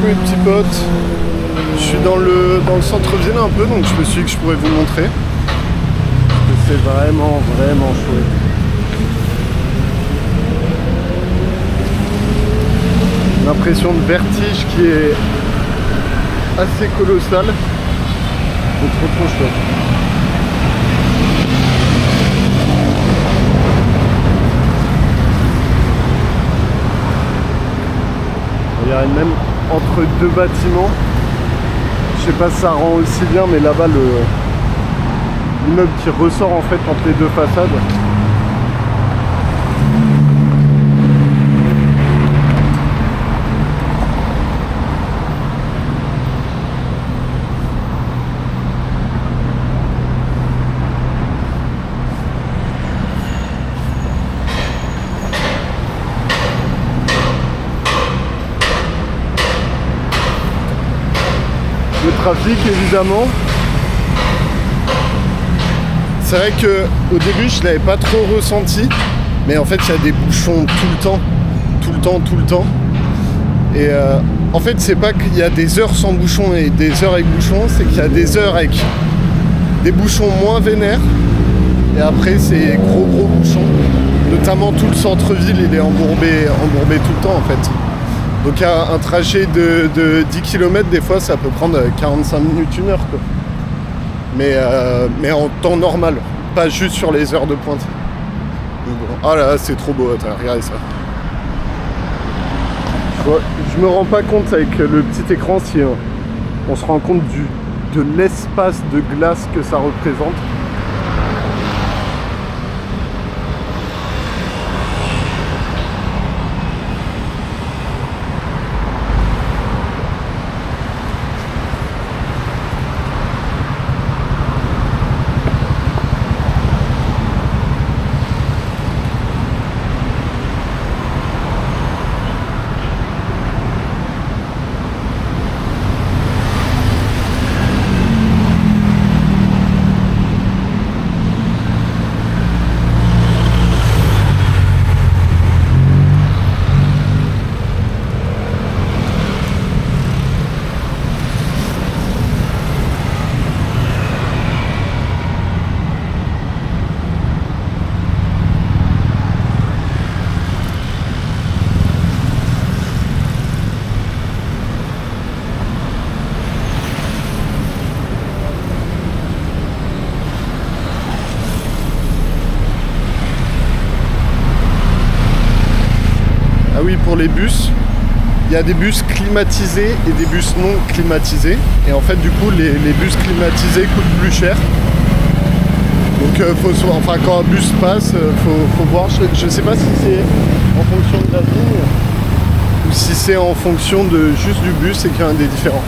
mes petits potes. Je suis dans le centre-ville un peu, donc je me suis dit que je pourrais vous montrer. C'est vraiment chouette. L'impression de vertige qui est assez colossale. C'est trop chouette. Il y a même entre deux bâtiments. Je sais pas si ça rend aussi bien, mais là-bas l'immeuble qui ressort en fait entre les deux façades. Le trafic évidemment. C'est vrai que au début je l'avais pas trop ressenti, mais en fait il y a des bouchons tout le temps. Et en fait c'est pas qu'il y a des heures sans bouchons et des heures avec bouchons, c'est qu'il y a des heures avec des bouchons moins vénères et après c'est gros bouchons. Notamment tout le centre-ville il est embourbé tout le temps en fait. Donc un trajet de 10 km des fois ça peut prendre 45 minutes, 1 heure quoi. Mais en temps normal, pas juste sur les heures de pointe. Bon. Ah là c'est trop beau, attends, regardez ça. Je me rends pas compte avec le petit écran si on se rend compte de l'espace de glace que ça représente. Ah oui, pour les bus, il y a des bus climatisés et des bus non climatisés. Et en fait, du coup, les bus climatisés coûtent plus cher. Donc, quand un bus passe, faut voir. Je ne sais pas si c'est en fonction de la ligne ou si c'est en fonction de juste du bus et qu'il y en a des différents.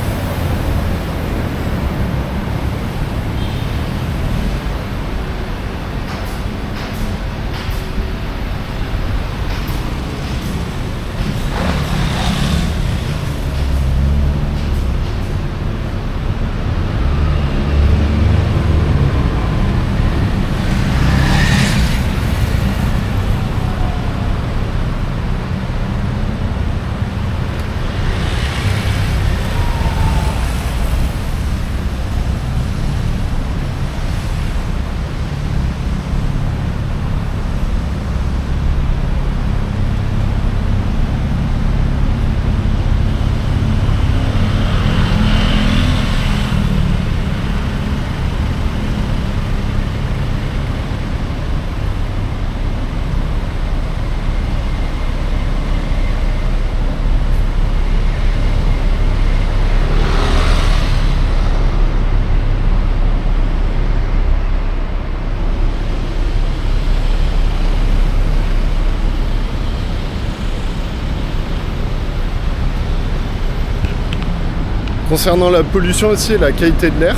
Concernant la pollution aussi et la qualité de l'air,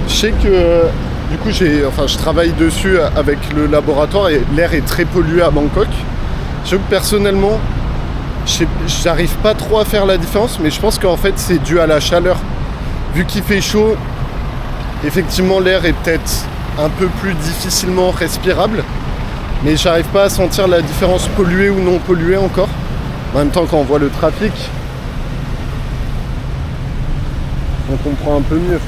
je sais que du coup je travaille dessus avec le laboratoire et l'air est très pollué à Bangkok. Je sais que personnellement, j'arrive pas trop à faire la différence, mais je pense qu'en fait c'est dû à la chaleur. Vu qu'il fait chaud, effectivement l'air est peut-être un peu plus difficilement respirable, mais j'arrive pas à sentir la différence polluée ou non polluée encore. En même temps, quand on voit le trafic, on comprend un peu mieux.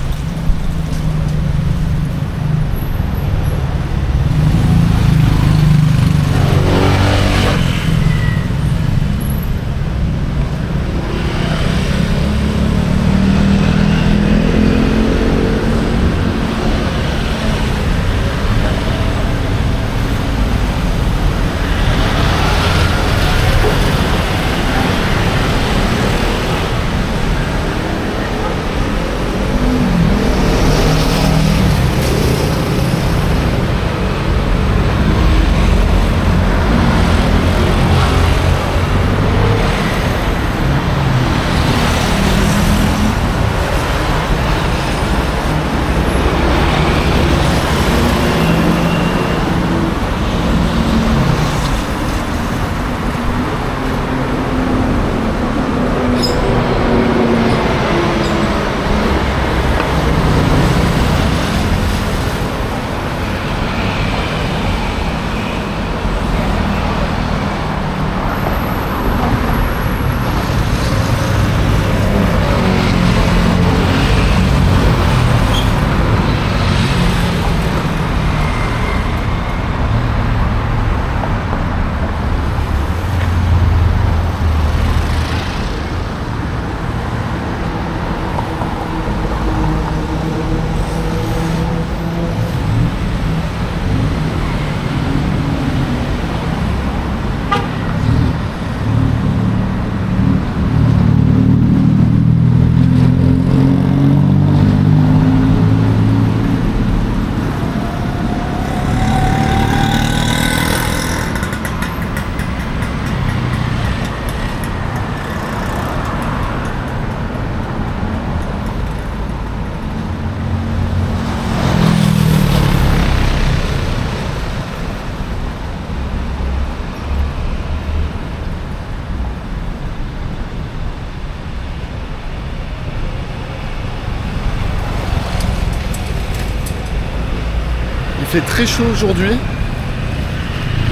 Il fait très chaud aujourd'hui.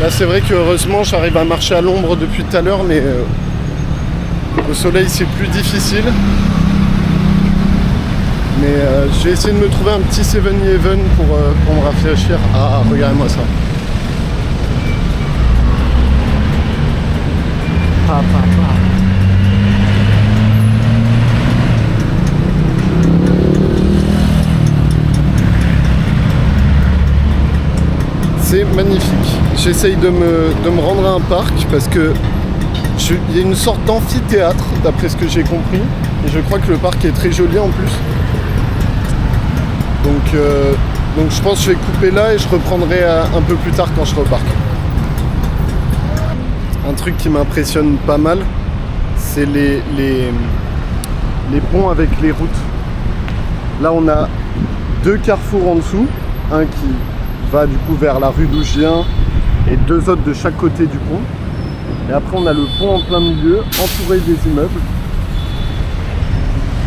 Là c'est vrai que heureusement j'arrive à marcher à l'ombre depuis tout à l'heure, mais au soleil c'est plus difficile. Mais je vais essayer de me trouver un petit 7-Eleven pour me rafraîchir. Ah, regardez-moi ça. C'est magnifique. J'essaye de me rendre à un parc parce que il y a une sorte d'amphithéâtre d'après ce que j'ai compris. Et je crois que le parc est très joli en plus. Donc je pense que je vais couper là et je reprendrai un peu plus tard quand je serai au parc. Un truc qui m'impressionne pas mal, c'est les ponts avec les routes. Là on a 2 carrefours en dessous, un qui va du coup vers la rue d'où je viens et 2 autres de chaque côté du pont. Et après on a le pont en plein milieu, entouré des immeubles.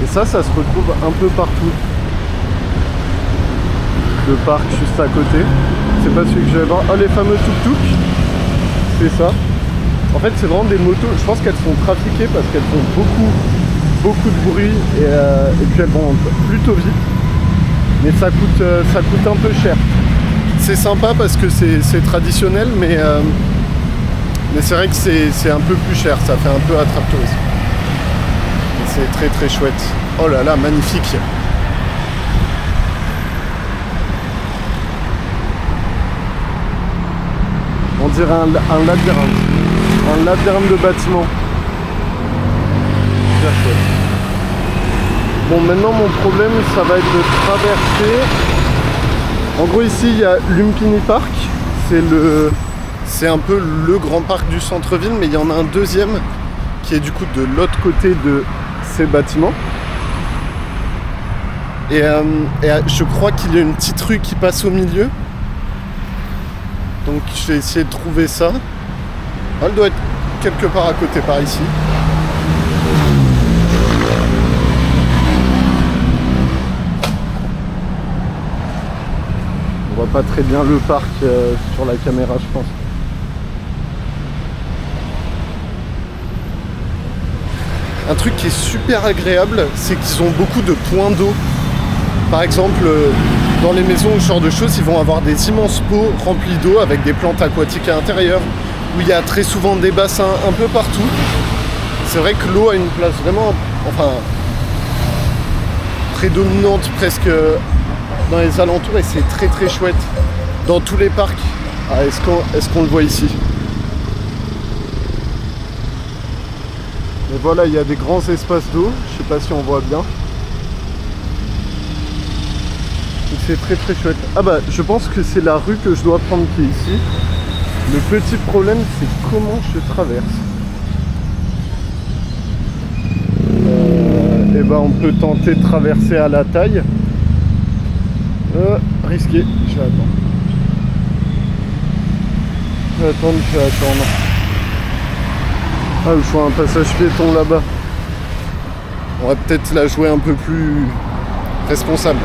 Et ça se retrouve un peu partout. Le parc juste à côté. C'est pas celui que je vais voir. Oh, les fameux tuk-tuk. C'est ça. En fait c'est vraiment des motos. Je pense qu'elles sont trafiquées parce qu'elles font beaucoup de bruit et puis elles vont plutôt vite. Mais ça coûte un peu cher. C'est sympa parce que c'est traditionnel, mais c'est vrai que c'est un peu plus cher, ça fait un peu attrape-tourisme. C'est très très chouette. Oh là là, magnifique. On dirait un labyrinthe. Un labyrinthe de bâtiments. Super chouette. Bon, maintenant mon problème, ça va être de traverser. En gros ici il y a Lumpini Park, c'est un peu le grand parc du centre-ville, mais il y en a un deuxième qui est du coup de l'autre côté de ces bâtiments. Et je crois qu'il y a une petite rue qui passe au milieu. Donc je vais essayer de trouver ça. Elle doit être quelque part à côté par ici. On voit pas très bien le parc sur la caméra, je pense. Un truc qui est super agréable, c'est qu'ils ont beaucoup de points d'eau. Par exemple, dans les maisons ou ce genre de choses, ils vont avoir des immenses pots remplis d'eau avec des plantes aquatiques à l'intérieur, où il y a très souvent des bassins un peu partout. C'est vrai que l'eau a une place vraiment, prédominante presque dans les alentours, et c'est très très chouette. Dans tous les parcs. Ah, est-ce qu'on le voit ici? Et voilà, il y a des grands espaces d'eau, je sais pas si on voit bien. C'est très très chouette. Ah bah, je pense que c'est la rue que je dois prendre qui est ici. Le petit problème, c'est comment je traverse. Et bah, on peut tenter de traverser à la taille. Risqué, je vais attendre. Je vais attendre. Ah, je vois un passage piéton là-bas. On va peut-être la jouer un peu plus responsable.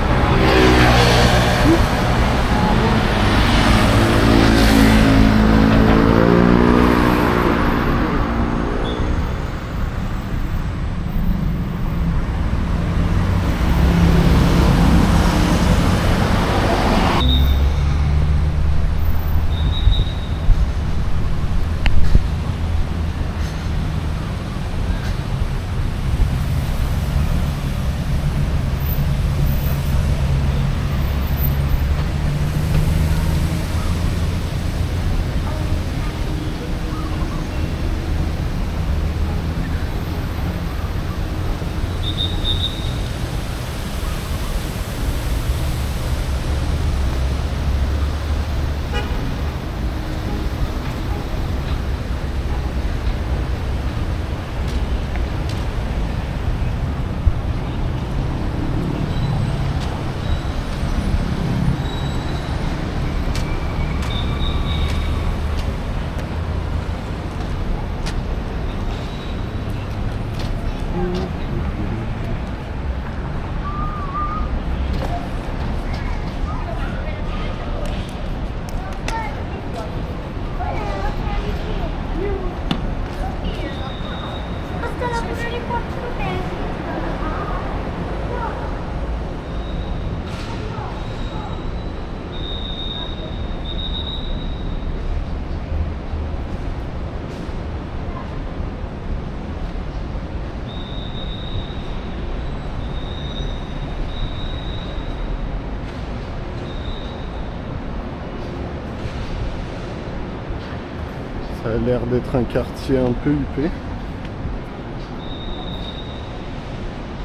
Ça a l'air d'être un quartier un peu huppé.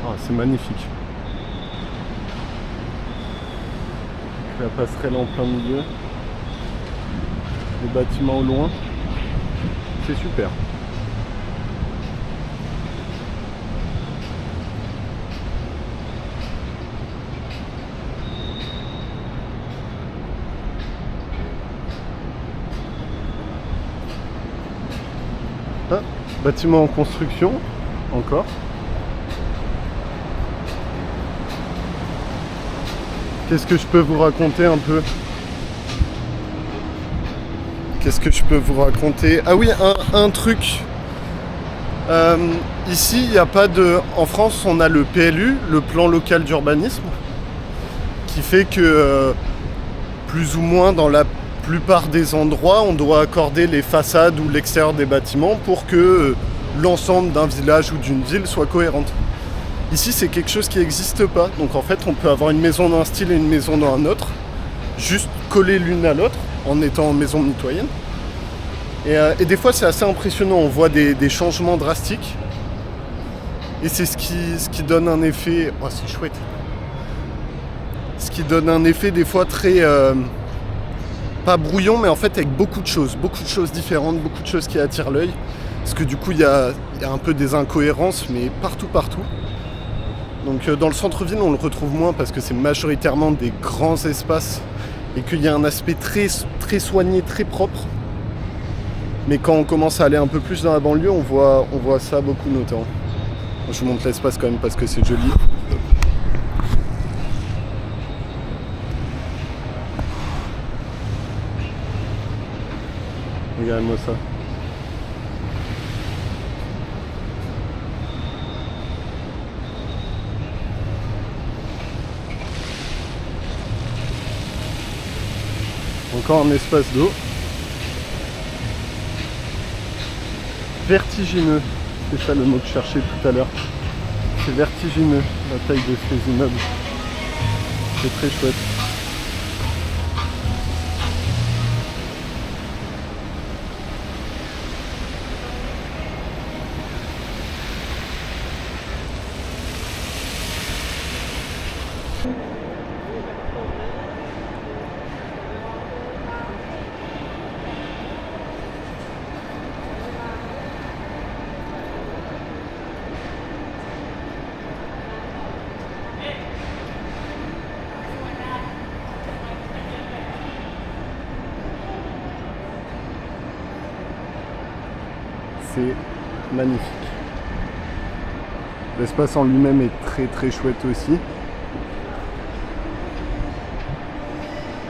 Ah, c'est magnifique. La passerelle en plein milieu. Les bâtiments au loin. C'est super. Ah, bâtiment en construction, encore. Qu'est-ce que je peux vous raconter un peu? Qu'est-ce que je peux vous raconter? Ah oui, un truc. Ici, il n'y a pas de... En France, on a le PLU, le plan local d'urbanisme, qui fait que plus ou moins dans la plupart des endroits, on doit accorder les façades ou l'extérieur des bâtiments pour que l'ensemble d'un village ou d'une ville soit cohérente. Ici, c'est quelque chose qui n'existe pas. Donc en fait, on peut avoir une maison dans un style et une maison dans un autre, juste collées l'une à l'autre, en étant maison mitoyenne. Et des fois, c'est assez impressionnant. On voit des changements drastiques. Et c'est ce qui donne un effet... Oh, c'est chouette. Ce qui donne un effet des fois très... pas brouillon, mais en fait avec beaucoup de choses différentes, beaucoup de choses qui attirent l'œil. Parce que du coup, il y a un peu des incohérences, mais partout. Donc dans le centre-ville, on le retrouve moins parce que c'est majoritairement des grands espaces et qu'il y a un aspect très, très soigné, très propre. Mais quand on commence à aller un peu plus dans la banlieue, on voit ça beaucoup notamment. Je vous montre l'espace quand même parce que c'est joli. Regarde-moi ça. encore un espace d'eau. Vertigineux, c'est ça le mot que je cherchais tout à l'heure. C'est vertigineux la taille de ces immeubles. C'est très chouette. C'est magnifique. L'espace en lui-même est très très chouette aussi.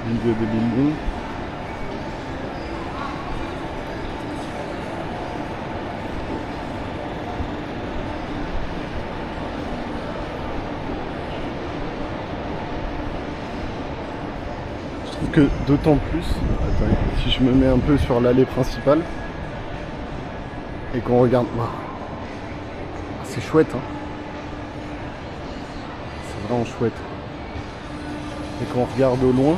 Milieu de building. Je trouve que d'autant plus, attends, si je me mets un peu sur l'allée principale, et qu'on regarde, wow. C'est chouette, hein. C'est vraiment chouette. Et qu'on regarde au loin,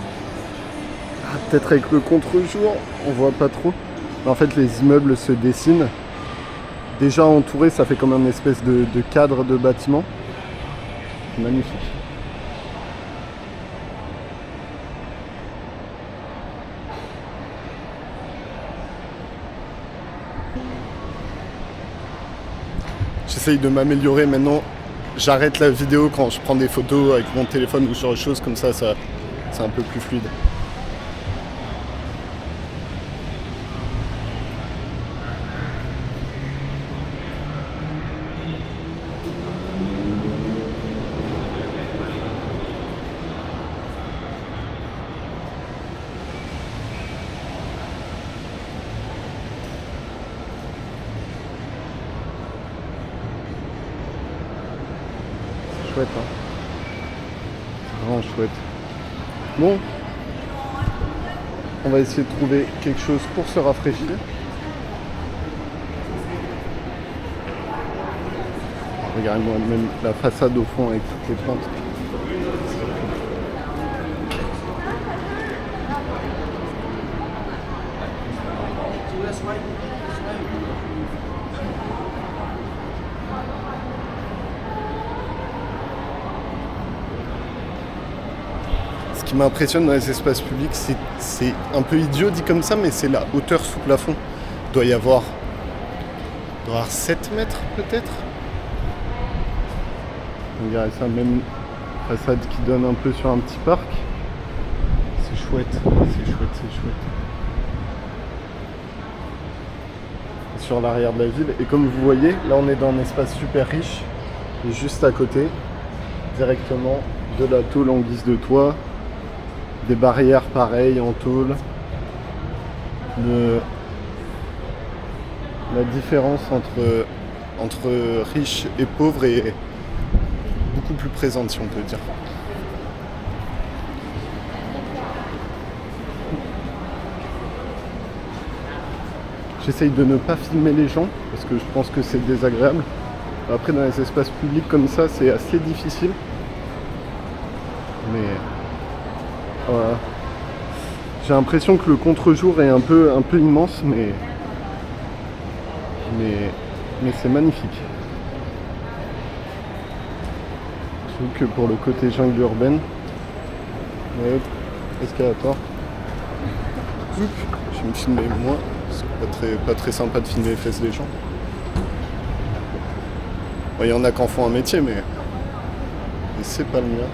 peut-être avec le contre-jour, on voit pas trop. Mais en fait, les immeubles se dessinent. Déjà entourés, ça fait comme une espèce de cadre de bâtiment. C'est magnifique. J'essaye de m'améliorer maintenant. J'arrête la vidéo quand je prends des photos avec mon téléphone ou sur des choses comme ça, c'est un peu plus fluide. Chouette, hein. C'est vraiment chouette. Bon, on va essayer de trouver quelque chose pour se rafraîchir. Regardez-moi même la façade au fond avec toutes les plantes. Ce qui m'impressionne dans les espaces publics, c'est un peu idiot dit comme ça, mais c'est la hauteur sous plafond. Il doit y avoir 7 mètres peut-être. Regardez ça, même façade qui donne un peu sur un petit parc. C'est chouette, c'est chouette, c'est chouette. Sur l'arrière de la ville, et comme vous voyez, là on est dans un espace super riche, et juste à côté, directement de la tôle en guise de toit, des barrières pareilles en tôle. La différence entre riches et pauvres est beaucoup plus présente, si on peut dire. J'essaye de ne pas filmer les gens parce que je pense que c'est désagréable. Après, dans les espaces publics comme ça, c'est assez difficile. Mais voilà. J'ai l'impression que le contre-jour est un peu immense, mais c'est magnifique. Je trouve que pour le côté jungle urbaine, escalator. Je vais me filmer moi, c'est pas très sympa de filmer les fesses des gens. Bon, il y en a qui en font un métier, mais c'est pas le mien.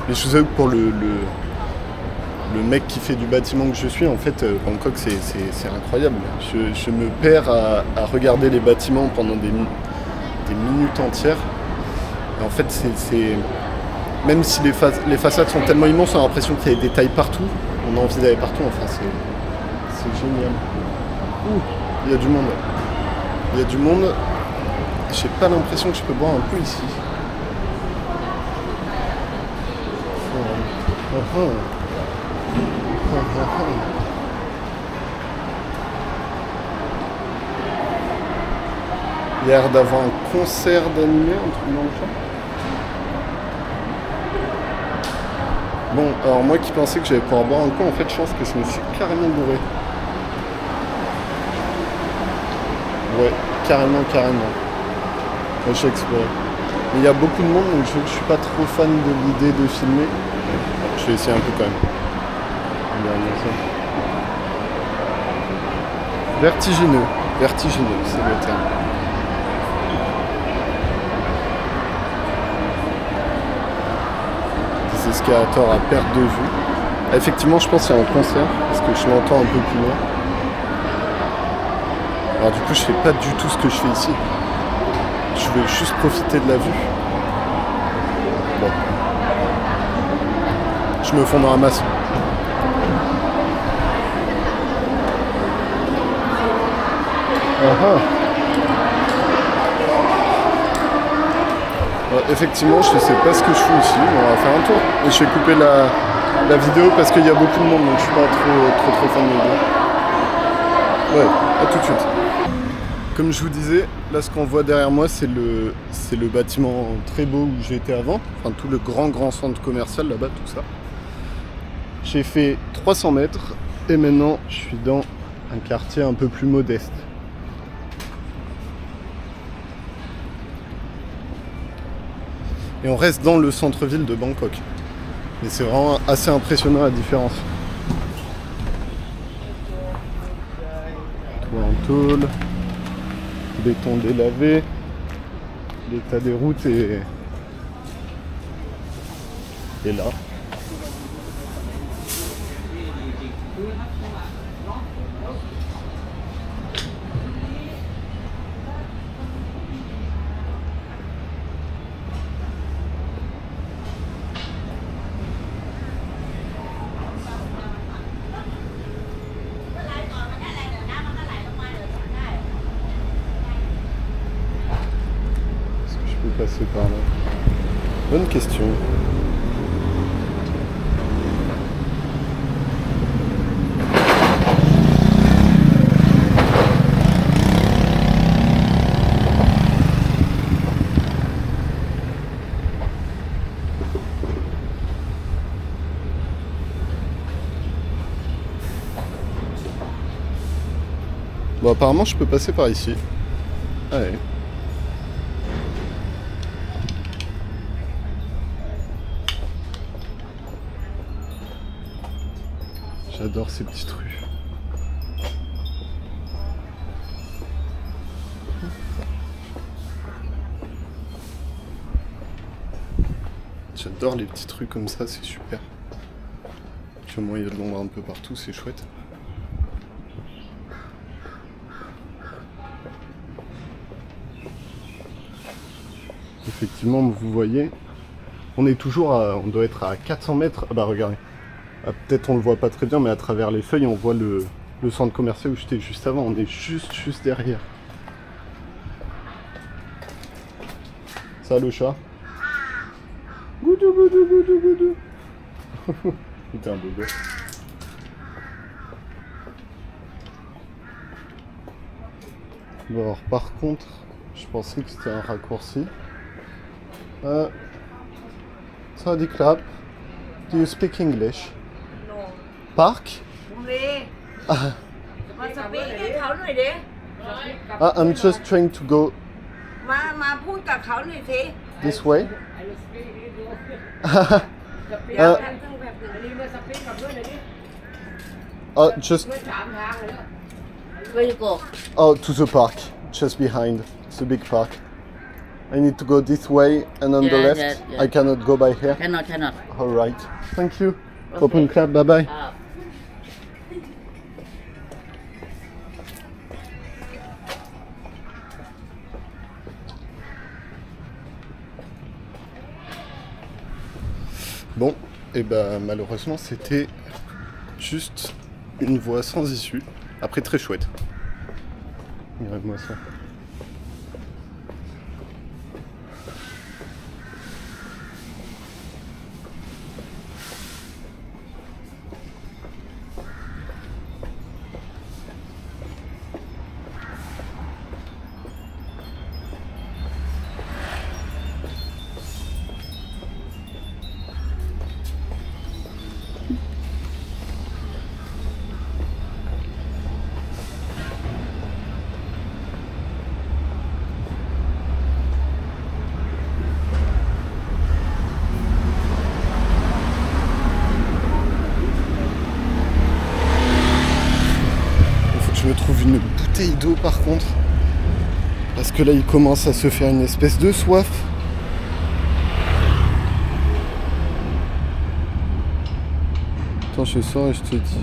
Mais je vous avoue que pour le mec qui fait du bâtiment que je suis, en fait, Bangkok, c'est incroyable. Je me perds à regarder les bâtiments pendant des minutes entières. Et en fait, même si les façades sont tellement immenses, on a l'impression qu'il y a des détails partout. On a envie d'aller partout. Enfin, c'est génial. Ouh, il y a du monde. Il y a du monde. J'ai pas l'impression que je peux boire un peu ici. Il y a l'air d'avoir un concert d'animé, un truc dans le genre. Bon, alors moi qui pensais que j'allais pouvoir boire un coup, en fait je pense que je me suis carrément bourré. Ouais, carrément. Moi, je vais explorer. Mais il y a beaucoup de monde, donc je suis pas trop fan de l'idée de filmer. Bon, je vais essayer un peu quand même. Vertigineux, c'est le terme. Des escalators à perte de vue. Effectivement, je pense qu'il y a un concert, parce que je l'entends un peu plus loin. Alors du coup, je fais pas du tout ce que je fais ici. Je veux juste profiter de la vue. Bon. Je me fonds dans la masse. Effectivement, je sais pas ce que je fais ici, mais on va faire un tour. Et je vais couper la vidéo parce qu'il y a beaucoup de monde, donc je suis pas trop fan de vidéo. Ouais, à tout de suite. Comme je vous disais, là ce qu'on voit derrière moi, c'est le bâtiment très beau où j'étais avant. Enfin, tout le grand centre commercial là-bas, tout ça. J'ai fait 300 mètres et maintenant je suis dans un quartier un peu plus modeste. Et on reste dans le centre-ville de Bangkok. Et c'est vraiment assez impressionnant la différence. Toit en tôle, béton délavé, l'état des routes est là. Passer par là. Bonne question. Bon, apparemment je peux passer par ici. Allez. J'adore ces petites rues. J'adore les petites rues comme ça, c'est super. Puis au moins il y a de l'ombre un peu partout, c'est chouette. Effectivement, vous voyez, on est toujours on doit être à 400 mètres. Ah bah regardez. Ah, peut-être on le voit pas très bien, mais à travers les feuilles, on voit le centre commercial où j'étais juste avant. On est juste derrière. Ça, le chat. Goudou, goudou, goudou, goudou. T'es un bébé. Bon, alors, par contre, je pensais que c'était un raccourci. Sawadee krap. Do you speak English? Park? I'm just trying to go this way. Just Where you go? to the park, just behind. It's a big park. I need to go this way and on the Yeah, left. yeah. I cannot go by here. Cannot. All right. Thank you. Okay. Open clap. Bye bye. Bon, et ben malheureusement c'était juste une voie sans issue. Après très chouette. Regardez-moi ça. bouteille d'eau par contre. Parce que là il commence à se faire une espèce de soif. Attends, je sors et je te dis.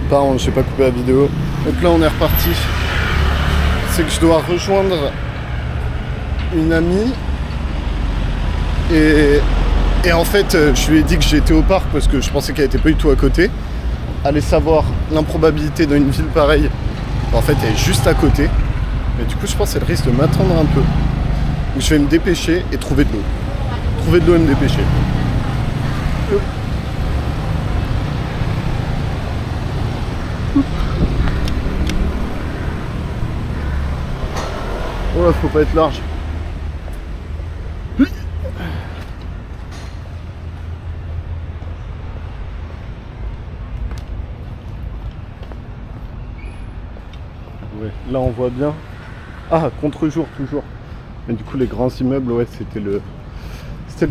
Pardon, j'ai pas coupé la vidéo. Donc là on est reparti. C'est que je dois rejoindre une amie. Et en fait je lui ai dit que j'étais au parc parce que je pensais qu'elle était pas du tout à côté. Allez savoir l'improbabilité dans une ville pareille. En fait elle est juste à côté. Mais du coup je pense qu'elle risque de m'attendre un peu. Donc je vais me dépêcher et trouver de l'eau. Trouver de l'eau et me dépêcher. Oh là, faut pas être large. Ouais, là on voit bien. Ah, contre-jour toujours. Mais du coup les grands immeubles, ouais, c'était le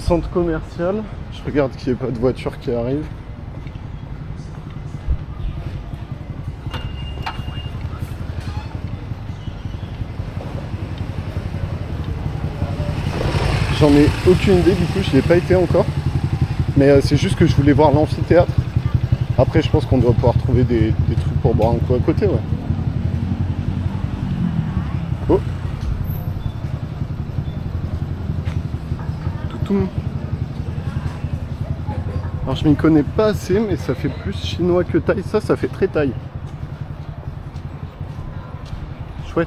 centre commercial. Je regarde qu'il n'y ait pas de voiture qui arrive. J'en ai aucune idée, du coup je n'y ai pas été encore. Mais c'est juste que je voulais voir l'amphithéâtre. Après je pense qu'on doit pouvoir trouver des trucs pour boire un coup à côté, ouais. Oh. Toutoum. Alors je m'y connais pas assez, mais ça fait plus chinois que thaï. Ça fait très thaï. Chouette.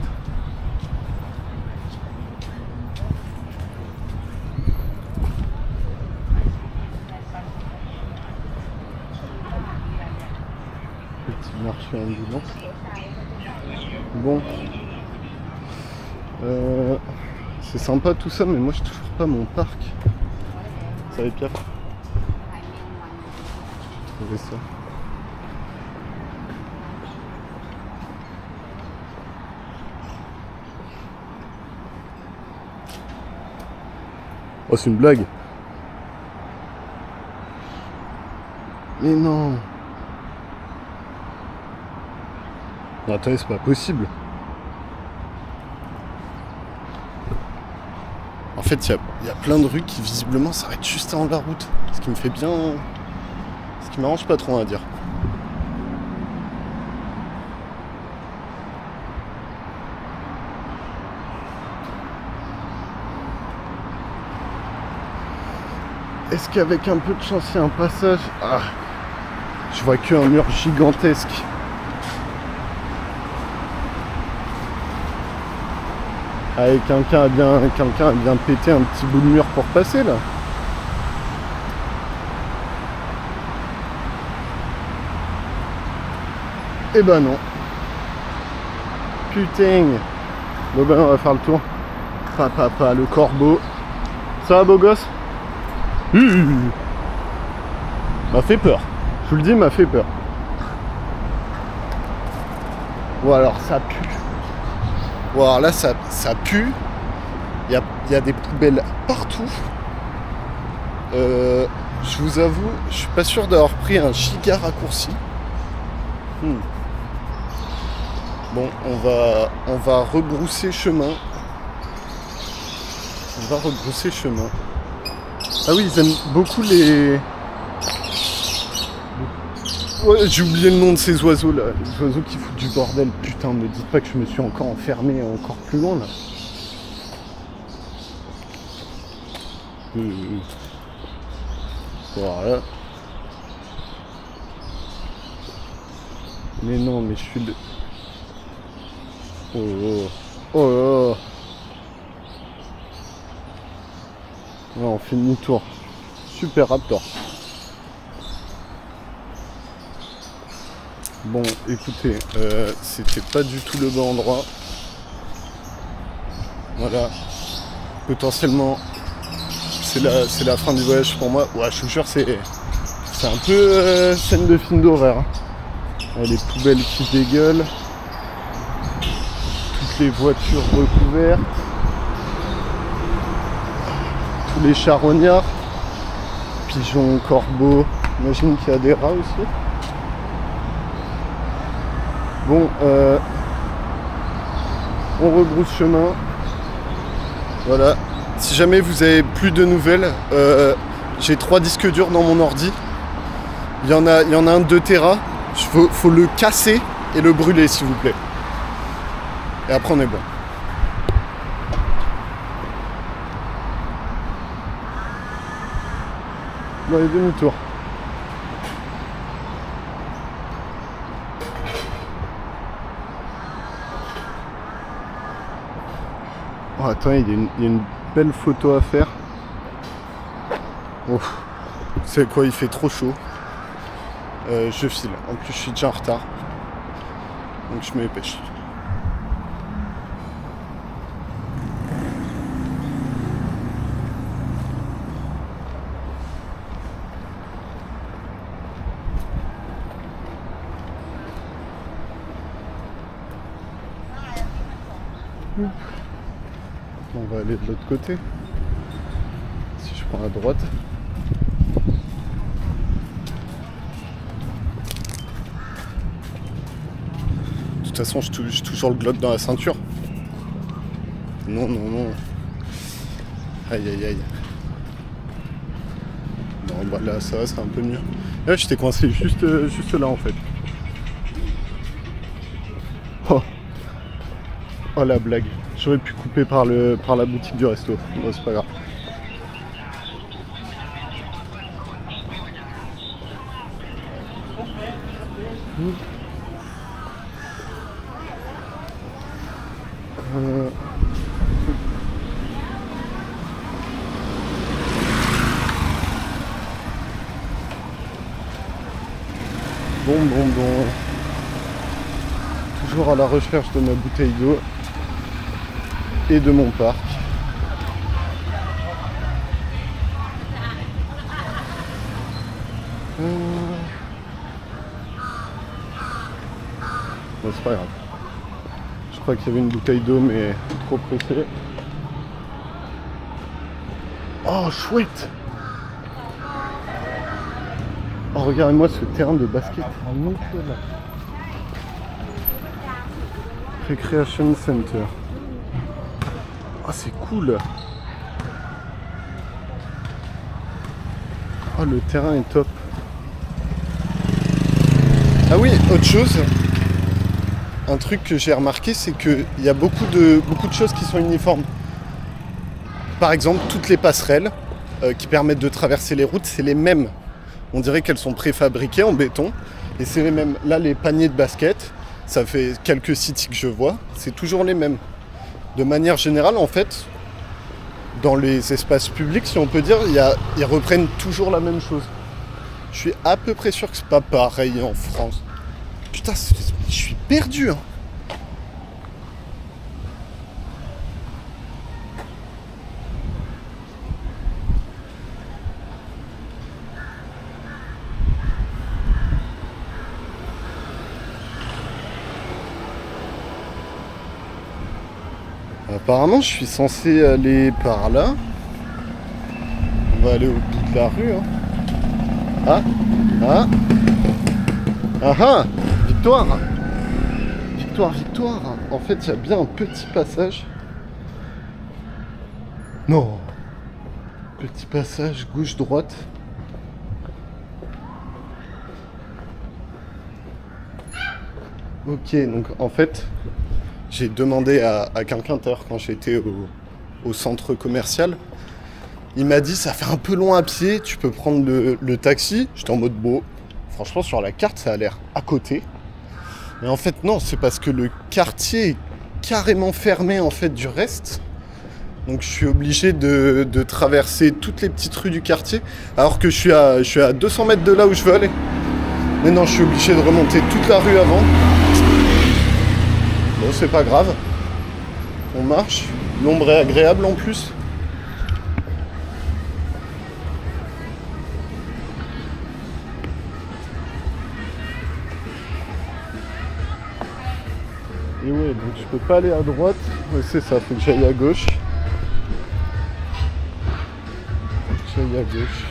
Petit marché ambulant. Bon. C'est sympa tout ça, mais moi je trouve pas mon parc. Ça va Pierre? J'ai trouvé ça. Oh, c'est une blague. Mais non. Non, attendez, c'est pas possible. En fait, il y a plein de rues qui visiblement s'arrêtent juste avant la route. Ce qui me fait bien... Ce qui m'arrange pas trop à dire. Est-ce qu'avec un peu de chance, il y a un passage? Ah, je vois qu'un mur gigantesque. Allez, quelqu'un a bien pété un petit bout de mur pour passer là. Eh ben non. Putain. Bon ben on va faire le tour. Papa, le corbeau. Ça va beau gosse? M'a fait peur. Je vous le dis, m'a fait peur. Ou alors ça pue. Ou alors là ça pue. Il y a des poubelles partout. Je vous avoue, je suis pas sûr d'avoir pris un giga raccourci. Bon, on va rebrousser chemin. Ah oui, ils aiment beaucoup les... Ouais, j'ai oublié le nom de ces oiseaux là. Les oiseaux qui foutent du bordel. Putain, me dites pas que je me suis encore enfermé encore plus loin là. Voilà. Mais non, mais je suis le... Oh. Ouais, on fait demi-tour. Super Raptor. Bon, écoutez, c'était pas du tout le bon endroit. Voilà. Potentiellement, c'est la fin du voyage pour moi. Ouais, je vous jure, c'est un peu scène de film d'horreur. Hein. Les poubelles qui dégueulent. Toutes les voitures recouvertes. Tous les charognards. Pigeons, corbeaux. J'imagine qu'il y a des rats aussi. Bon, on rebrousse chemin. Voilà. Si jamais vous avez plus de nouvelles, j'ai 3 disques durs dans mon ordi. Il y en a un de 2 Tera. Faut le casser et le brûler, s'il vous plaît. Et après, on est bon. Bon, allez, demi-tour. Oh, attends, il y a une belle photo à faire. Oh, c'est quoi, il fait trop chaud. Je file. En plus, je suis déjà en retard. Donc, je me dépêche. On va aller de l'autre côté. Si je prends à droite. De toute façon, je touche toujours le globe dans la ceinture. Non. Aïe. Bon, bah là, ça va, c'est un peu mieux. Là, j'étais coincé juste là, en fait. Oh la blague. J'aurais pu couper par la boutique du resto. Bon, c'est pas grave. Bon. Toujours à la recherche de ma bouteille d'eau et de mon parc. Bon, c'est pas grave. Je crois qu'il y avait une bouteille d'eau, mais trop pressée. Oh, chouette! Oh, regardez-moi ce terrain de basket. Recreation Center. Oh, c'est cool! Oh, le terrain est top. Ah oui, autre chose. Un truc que j'ai remarqué, c'est qu'il y a beaucoup de choses qui sont uniformes. Par exemple, toutes les passerelles qui permettent de traverser les routes, c'est les mêmes. On dirait qu'elles sont préfabriquées en béton. Et c'est les mêmes. Là, les paniers de basket, ça fait quelques sites que je vois, c'est toujours les mêmes. De manière générale, en fait, dans les espaces publics, si on peut dire, ils reprennent toujours la même chose. Je suis à peu près sûr que c'est pas pareil en France. Putain, je suis perdu, hein. Apparemment, je suis censé aller par là. On va aller au bout de la rue, hein. Ah, victoire. En fait, il y a bien un petit passage. Non. Petit passage gauche-droite. Ok, donc en fait, j'ai demandé à quelqu'un tout à l'heure quand j'étais au centre commercial. Il m'a dit, ça fait un peu loin à pied, tu peux prendre le taxi. J'étais en mode, bon, franchement, sur la carte, ça a l'air à côté. Mais en fait, non, c'est parce que le quartier est carrément fermé, en fait, du reste. Donc, je suis obligé de traverser toutes les petites rues du quartier, alors que je suis à 200 mètres de là où je veux aller. Mais non, je suis obligé de remonter toute la rue avant. Bon, c'est pas grave. On marche. L'ombre est agréable en plus. Et ouais, donc je peux pas aller à droite. Ouais, c'est ça, faut que j'aille à gauche. J'aille à gauche.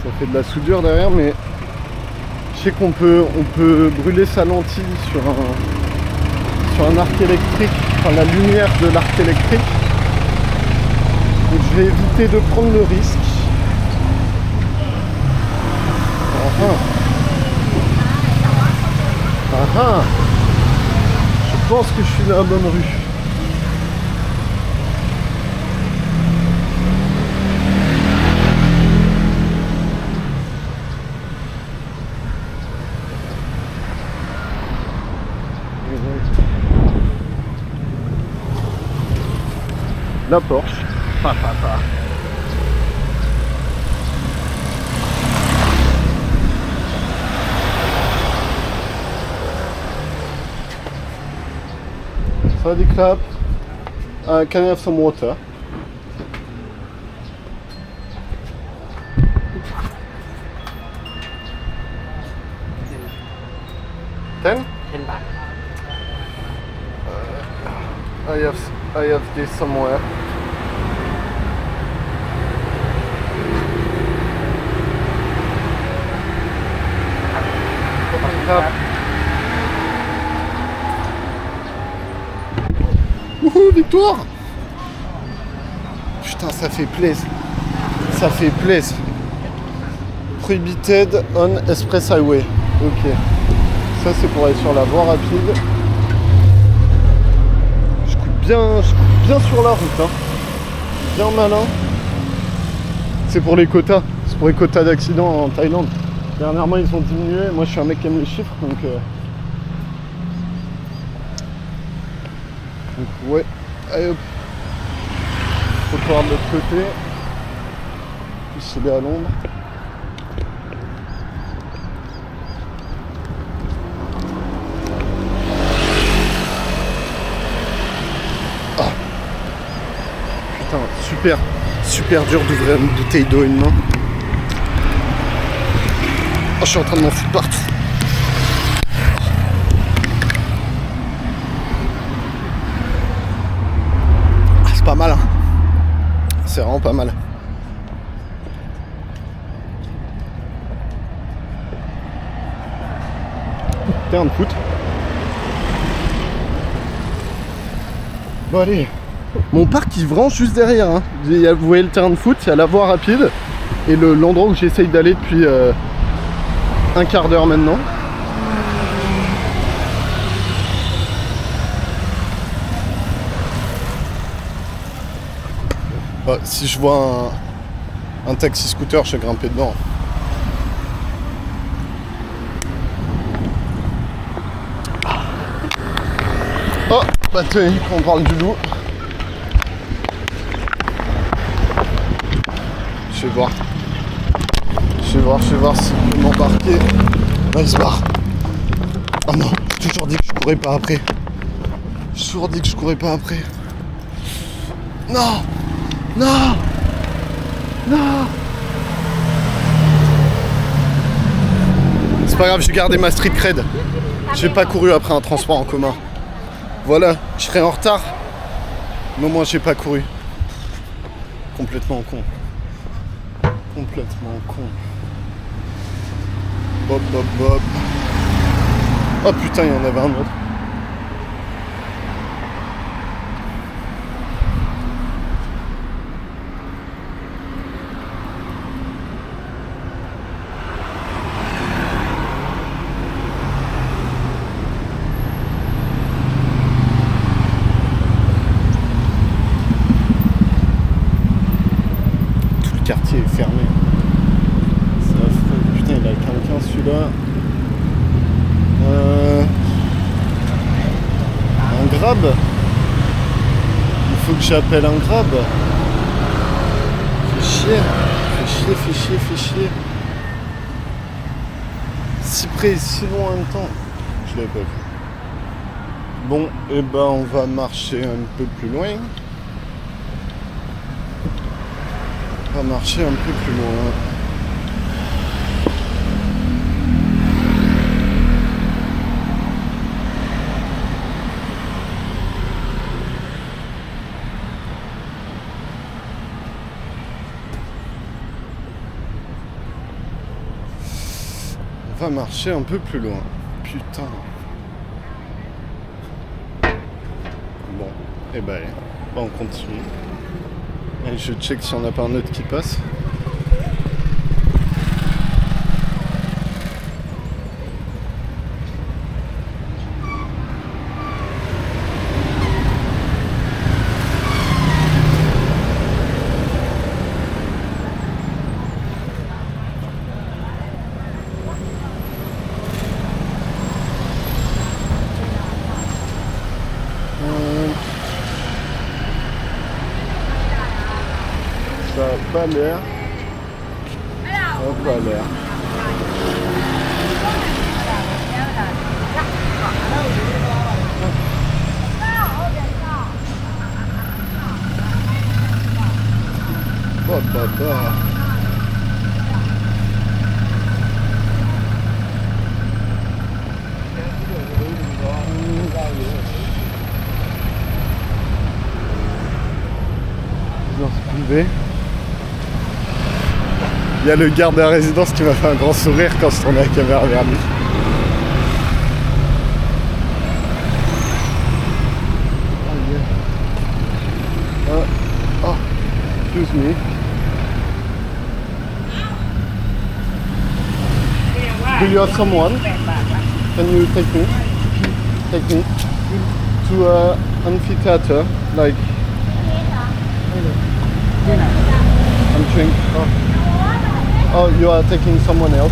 Ça fait de la soudure derrière, mais je sais qu'on peut brûler sa lentille sur un arc électrique, enfin la lumière de l'arc électrique. Donc je vais éviter de prendre le risque. Je pense que je suis dans la bonne rue. La Porsche. Sawadee krap. Can I have some water? Ten? 10 baht. I have this somewhere. Wouhou, victoire! Putain, ça fait plaisir. Ça fait plaisir. Prohibited on Express Highway. Ok. Ça, c'est pour aller sur la voie rapide. Je coupe bien sur la route. Hein. Bien malin. C'est pour les quotas. C'est pour les quotas d'accidents en Thaïlande. Dernièrement, ils ont diminué. Moi, je suis un mec qui aime les chiffres. Donc ouais. Allez hop. Trottoir de l'autre côté. Plus il est à l'ombre. Ah. Putain, super dur d'ouvrir une bouteille d'eau une main. Oh, je suis en train de m'en foutre partout. Pas mal, hein. C'est vraiment pas mal. Terrain de foot. Bon allez. Mon parc il branche juste derrière. Hein. Vous voyez le terrain de foot, il y a la voie rapide et l'endroit où j'essaye d'aller depuis un quart d'heure maintenant. Bah, si je vois un taxi scooter, je vais grimper dedans. Oh, bah tenez, on parle du loup. Je vais voir s'il peut m'embarquer. Là, il se barre. Oh non, j'ai toujours dit que je courais pas après. Non. Non! C'est pas grave, j'ai gardé ma street cred. J'ai pas couru après un transport en commun. Voilà, je serai en retard. Mais au moins j'ai pas couru. Complètement con. Bop. Oh putain, il y en avait un autre. crabe. Il faut que j'appelle un crabe. Fais chier. Fais chier, fais chier, fais chier. Si près, si loin en même temps. Je l'avais pas vu. Bon, et ben on va marcher un peu plus loin. On va marcher un peu plus loin. On va marcher un peu plus loin. Putain. Bon, et ben allez, on continue. Et je check s'il n'y en a pas un autre qui passe. Ça n'a pas l'air. Ça n'a pas l'air. Bah. Dans ce privé. Il y a le garde de la résidence qui m'a fait un grand sourire quand je tournais la caméra vers lui. Oh, excuse me. Do you have someone? Can you take me? Take me to amphitheater, like I'm trying. Oh, you are taking someone else.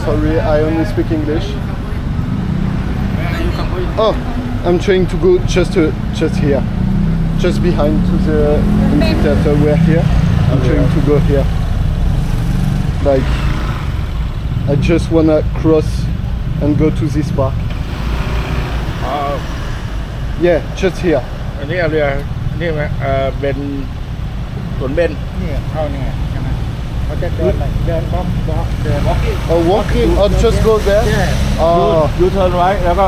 Sorry, I only speak English. Oh, I'm trying to go just here, just behind to the amphitheater. We're here. I'm trying to go here. Like, I just wanna cross and go to this park. Yeah, just here. อันนี้เรือนี่ไหมเบนสวนเบนนี่เข้าเนี่ยใช่ไหมเขาจะเดินบล็อกเดิน walking Oh, walking? Oh, just go there? Oh, you turn right แล้วก็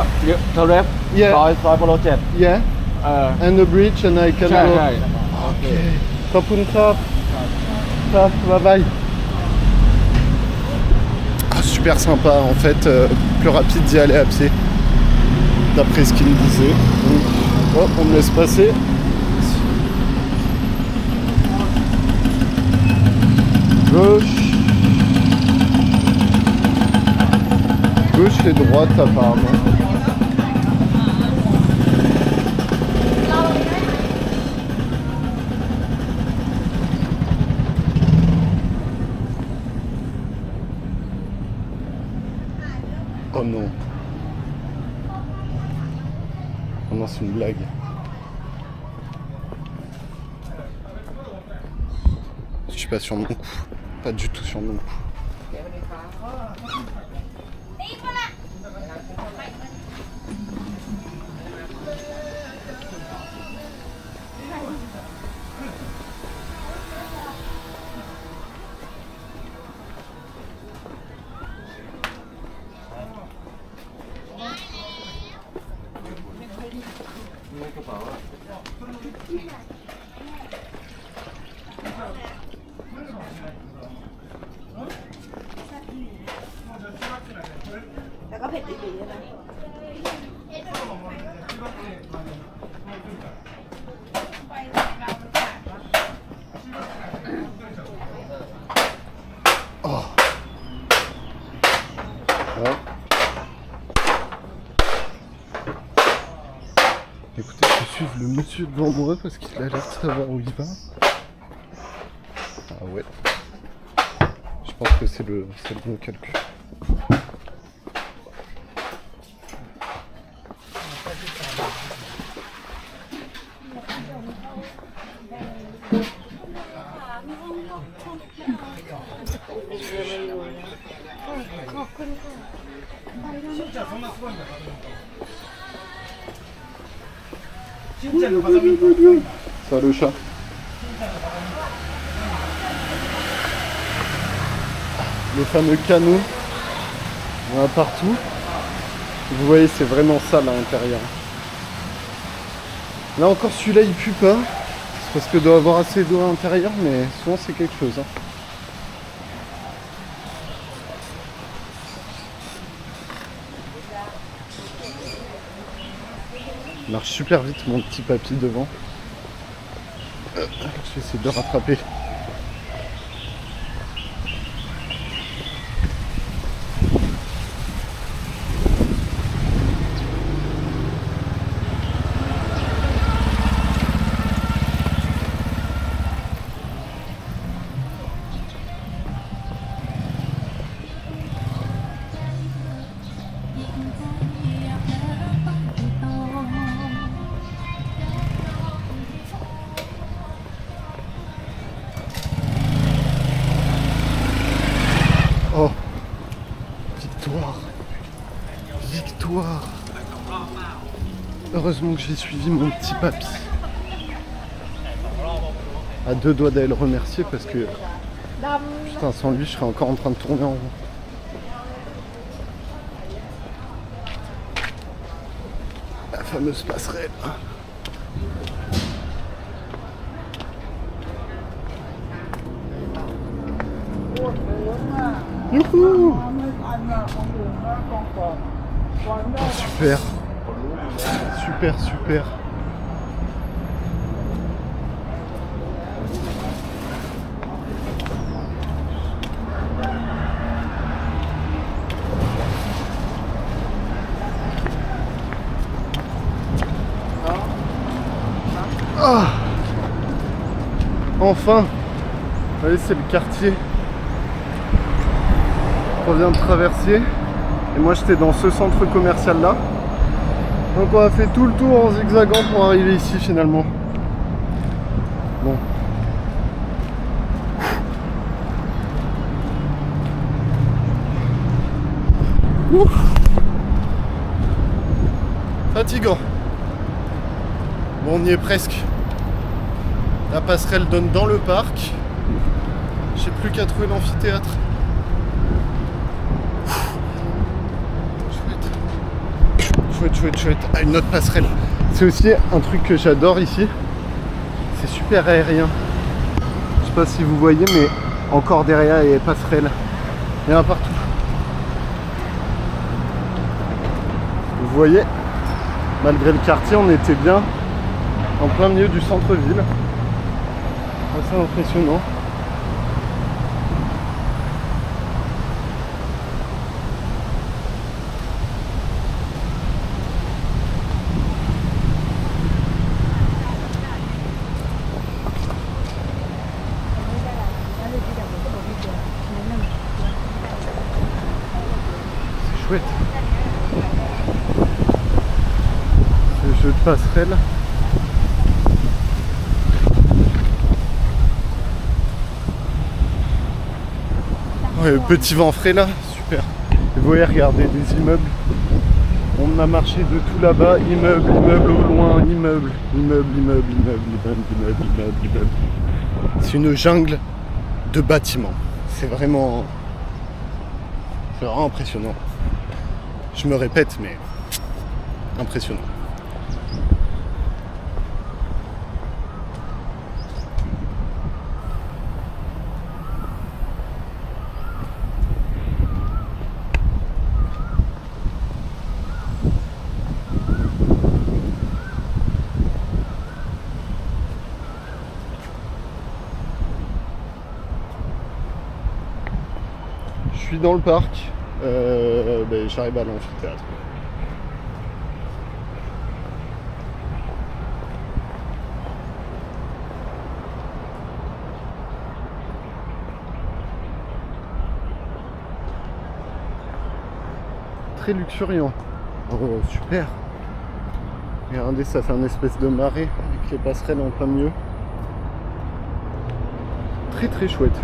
turn left yeah, ซอยโปโล7 yeah. And the bridge and I can ใช่ go. ใช่ Okay. ขอบคุณครับ ครับ, bye bye. Ah, super sympa, en fait, plus rapide d'y aller à pied, d'après ce qu'il me disait. Donc, hop, on me laisse passer. Gauche. Gauche et droite apparemment. Oh non. Oh non, c'est une blague. Je suis pas sur mon coup. Pas du tout sur mon coup. Oh. Ouais. Écoutez, je vais suivre le monsieur devant moi parce qu'il a l'air de savoir où il va. Ah ouais. Je pense que c'est le bon calcul. Ça le chat. Les fameux canaux, on en a partout. Vous voyez, c'est vraiment sale à l'intérieur. Là encore, celui-là il pue pas. C'est parce que doit avoir assez d'eau à l'intérieur, mais souvent c'est quelque chose. Hein. Il marche super vite mon petit papy devant. Je vais essayer de le rattraper. Oh, victoire, victoire. Heureusement que j'ai suivi mon petit papy. À deux doigts d'aller le remercier parce que putain, sans lui je serais encore en train de tourner en rond. La fameuse passerelle. Youhou! Oh, super. Super, super. Ah! Enfin! Vous voyez, c'est le quartier qu'on vient de traverser. Et moi j'étais dans ce centre commercial là. Donc on a fait tout le tour en zigzagant pour arriver ici finalement. Bon. Ouf. Fatigant. Bon, on y est presque. La passerelle donne dans le parc. J'ai plus qu'à trouver l'amphithéâtre. Chouette. Ah, une autre passerelle. C'est aussi un truc que j'adore ici. C'est super aérien. Je sais pas si vous voyez, mais encore derrière il y a des passerelles. Il y en a partout. Vous voyez, malgré le quartier, on était bien en plein milieu du centre-ville. Assez impressionnant. C'est chouette. Ce jeu de passerelle. Ouais, le petit vent frais là, super. Et vous voyez, regardez des immeubles. On a marché de tout là-bas, immeuble au loin, immeuble. C'est une jungle de bâtiments. C'est vraiment impressionnant. Je me répète, mais impressionnant. Je suis dans le parc, j'arrive à l'amphithéâtre. Très luxuriant. Oh super. Regardez, ça fait une espèce de marée avec les passerelles en plein milieu. Très chouette.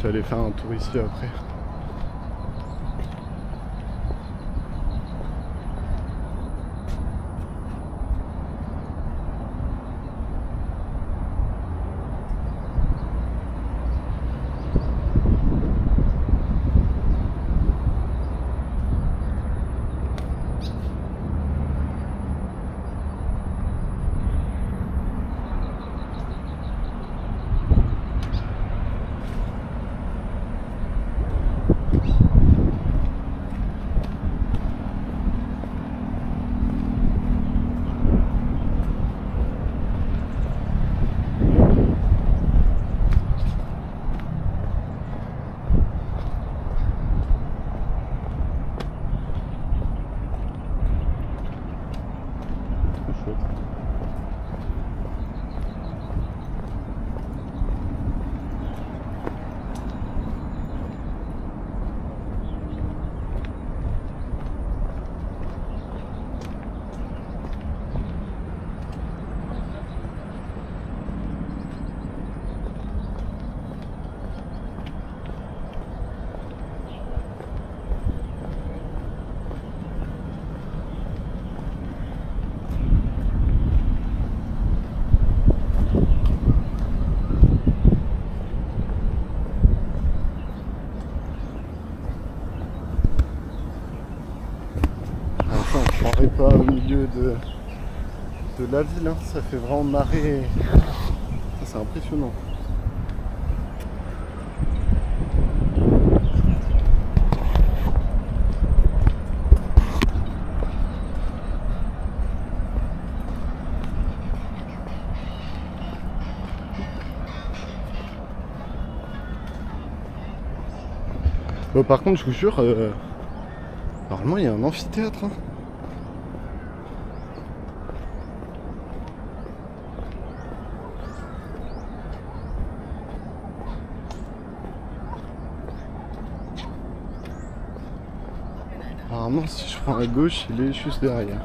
vais aller faire un tour ici après. Pas au milieu de la ville, hein. Ça fait vraiment marrer. C'est impressionnant. Bon, par contre, je vous jure, normalement il y a un amphithéâtre. Hein. Apparemment, si je prends à gauche, il est juste derrière.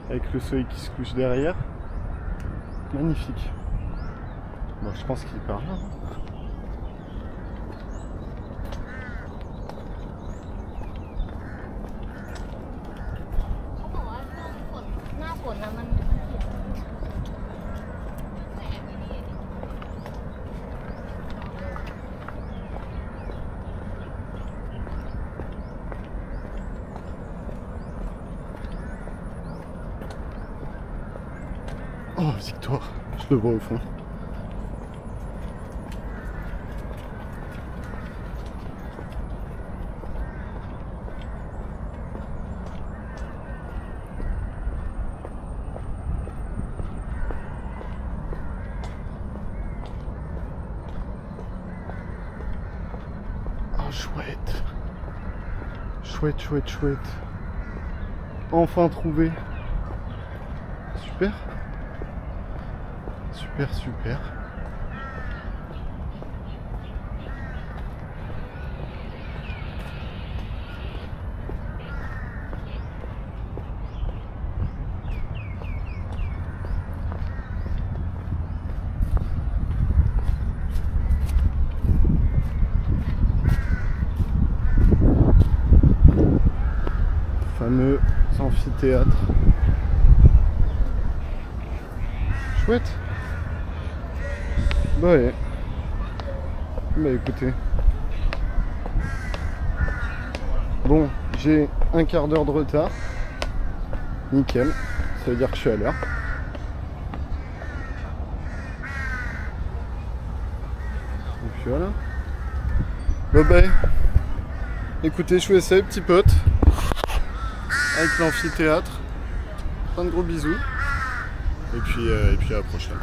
Avec le soleil qui se couche derrière. Magnifique. Bon, je pense qu'il part là. Oh, Victoire, je le vois au fond. Oh, chouette. Chouette, chouette, chouette. Enfin trouvé. Super. Super, super. Fameux amphithéâtre. Chouette. Bah ouais. Bah écoutez. Bon, j'ai un quart d'heure de retard. Nickel. Ça veut dire que je suis à l'heure. Et puis voilà. Bah bah. Écoutez, je fais ça, petits potes. Avec l'amphithéâtre. Plein de gros bisous. Et puis à la prochaine.